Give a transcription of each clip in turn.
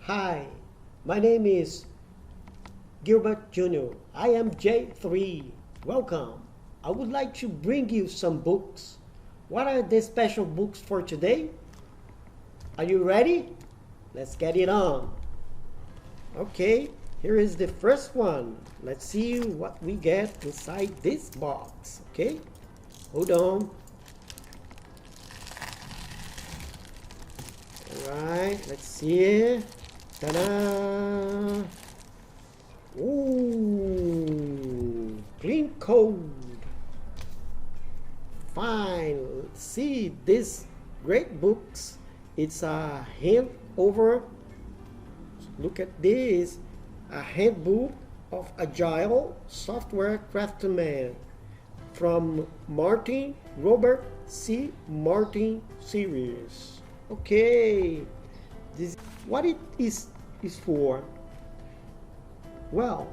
Hi, my name is Gilbert Jr. I am J3. Welcome. I would like to bring you some books. What are the special books for today? Are you ready? Let's get it on. Okay, here is the first one. Let's see what we get inside this box. Okay, hold on. Alright, let's see. Ta-da! Ooh, clean code. Fine. Let's see this great books. It's a handover. Look at this. A handbook of Agile software craftsman from Martin Robert C. Martin series. Okay. This what it is for. Well,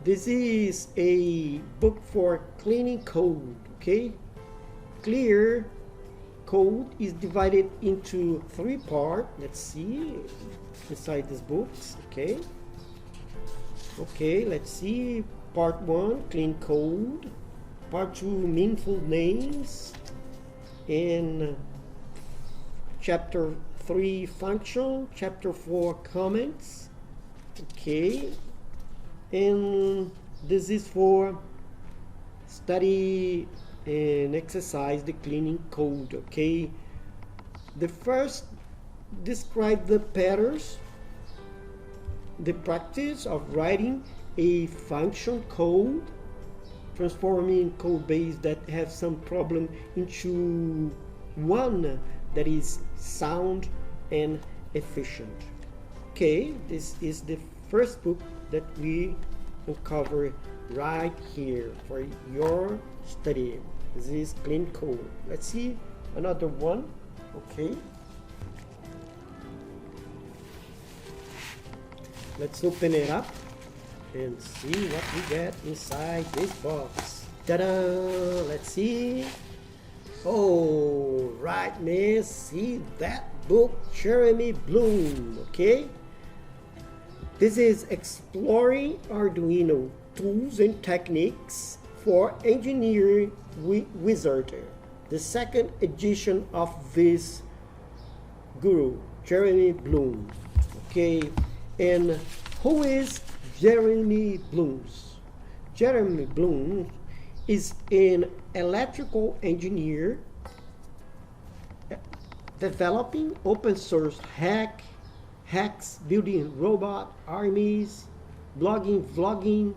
this is a book for cleaning code, okay? Clear code is divided into 3 parts. Let's see inside these books, okay? Okay, let's see. Part 1, clean code. Part 2, meaningful names. And Chapter 3, function. Chapter 4, comments. Okay, and this is for study and exercise the cleaning code. Okay, the first describe the patterns, the practice of writing a function code, transforming code base that have some problem into one that is sound and efficient. Okay, this is the first book that we will cover right here for your study. This is clean code. Let's see another one. Okay, let's open it up and see what we get inside this box. Ta-da! Let's see. Oh, right, man. See that book, Jeremy Blum. Okay. This is Exploring Arduino Tools and Techniques for Engineering Wizardry, the second edition of this guru, Jeremy Blum. Okay, and who is Jeremy Blum? Jeremy Blum is an electrical engineer developing open source hacks, building robot armies, blogging, vlogging,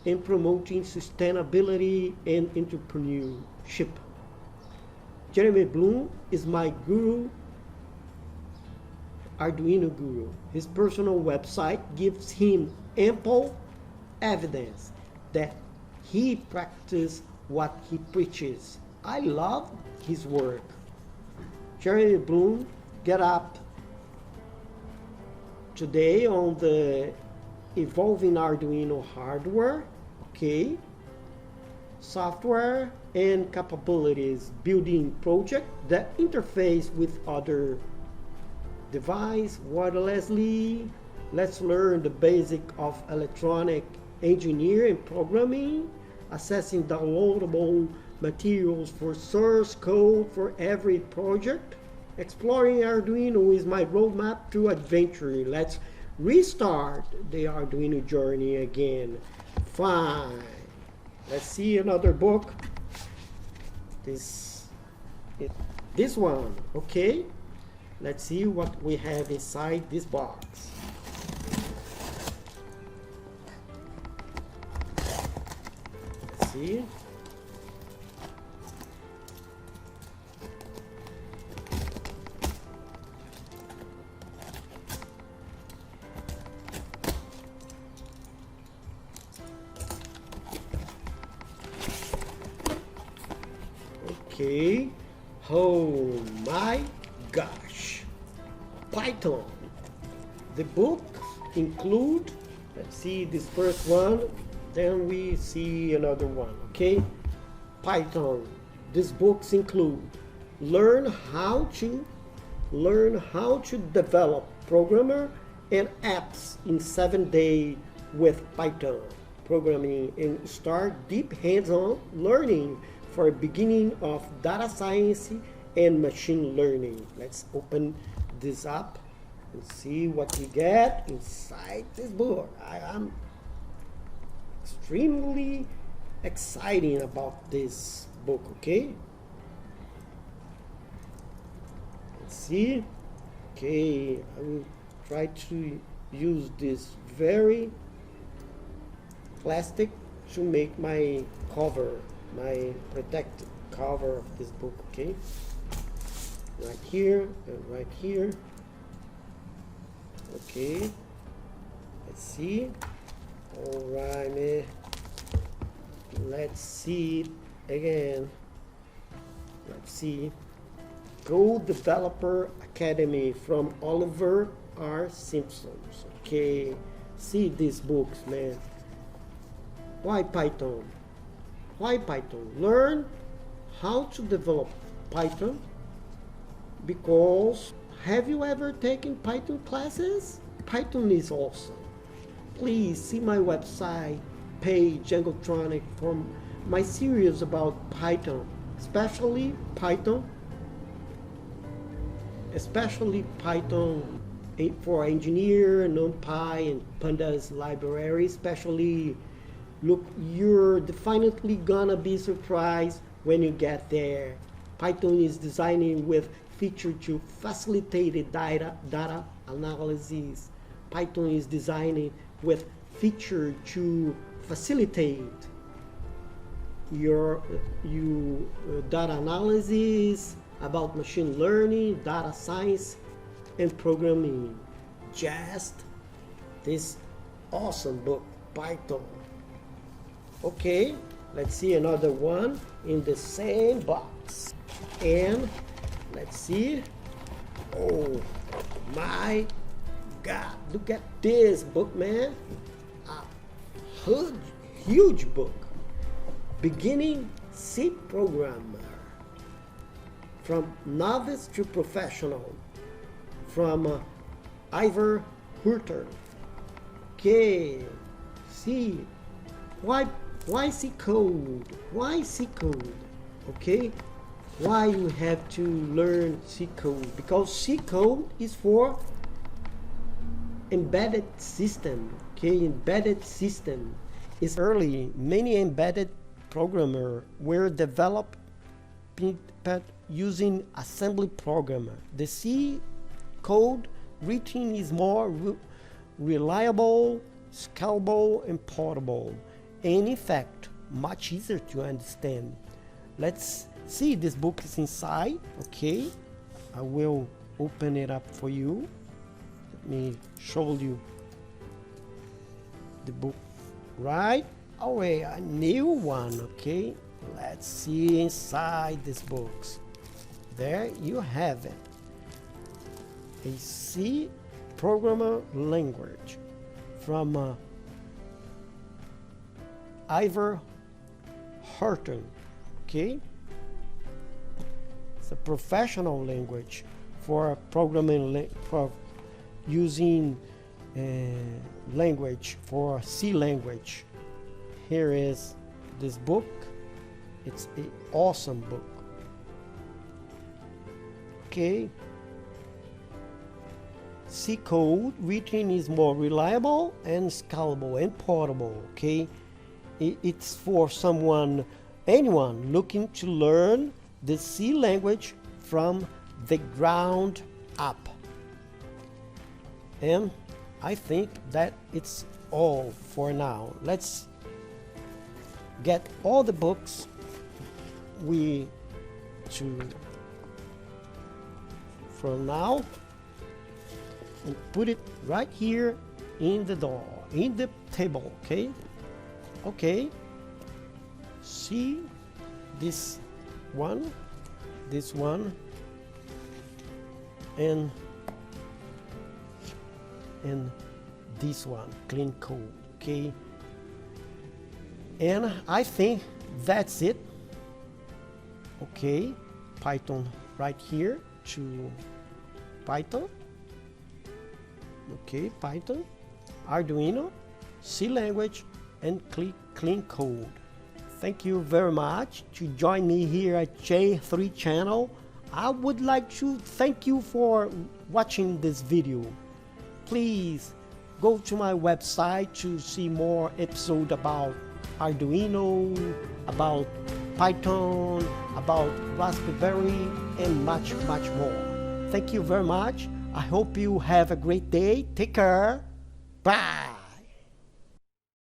and promoting sustainability and entrepreneurship. Jeremy Blum is my guru, Arduino guru. His personal website gives him ample evidence that he practices what he preaches. I love his work. Jeremy Blum get up today on the evolving Arduino hardware, okay, software and capabilities, building project that interface with other device wirelessly. Let's learn the basic of electronic engineering and programming, assessing downloadable materials for source code for every project. Exploring Arduino is my roadmap to adventure. Let's restart the Arduino journey again. Fine. Let's see another book. This one. Okay. Let's see what we have inside this box. Let's see. Okay, oh my gosh, Python. The book include, let's see this first one, then we see another one. Okay, Python. These books include learn how to learn how to develop programmer and apps in 7 days with Python programming and start deep hands-on learning for beginning of data science and machine learning. Let's open this up and see what we get inside this book. I am extremely excited about this book, okay? Let's see. Okay, I will try to use this very plastic to make my cover, my protected cover of this book, okay? Right here and right here. Okay, let's see. All right, man. Let's see it again. Let's see. Go Developer Academy from Oliver R. Simpson. Okay, see these books, man. Why Python? Why Python? Learn how to develop Python because have you ever taken Python classes? Python is awesome. Please see my website page, Jungletronics, for my series about Python, especially Python for engineer, NumPy, and Pandas library. Especially, look, you're definitely gonna be surprised when you get there. Python is designing with feature to facilitate data analysis. Python is designing with feature to facilitate your data analysis, about machine learning, data science, and programming. Just this awesome book, Python. Okay, let's see another one in the same box. And let's see. Oh my God, look at this book, man. A huge book. Beginning C Programmer. From novice to professional. From Ivor Horton. Okay, see, why C code? Why C code? Okay, why you have to learn C code? Because C code is for embedded system. Okay, embedded system is early. Many embedded programmers were developed using assembly programmer. The C code written is more reliable, scalable, and portable, and in fact much easier to understand. Let's see, this book is inside. Okay, I will open it up for you. Let me show you the book right away. A new one. Okay, let's see inside these books. There you have it. A C programmer language from Ivor Horton. Okay, it's a professional language for programming, for using language for C language. Here is this book. It's an awesome book. Okay, C code written is more reliable and scalable and portable. Okay, it's for anyone looking to learn the C language from the ground up. And I think that it's all for now. Let's get all the books from now and put it right here in the door, in the table. Okay, okay, see this one, and this one, clean code. Okay, and I think that's it. Okay, Python right here to Python. Okay, Python, Arduino, C language, and clean code. Thank you very much to join me here at J3 channel. I would like to thank you for watching this video. Please go to my website to see more episodes about Arduino, about Python, about Raspberry, and much more. Thank you very much. I hope you have a great day. Take care. Bye.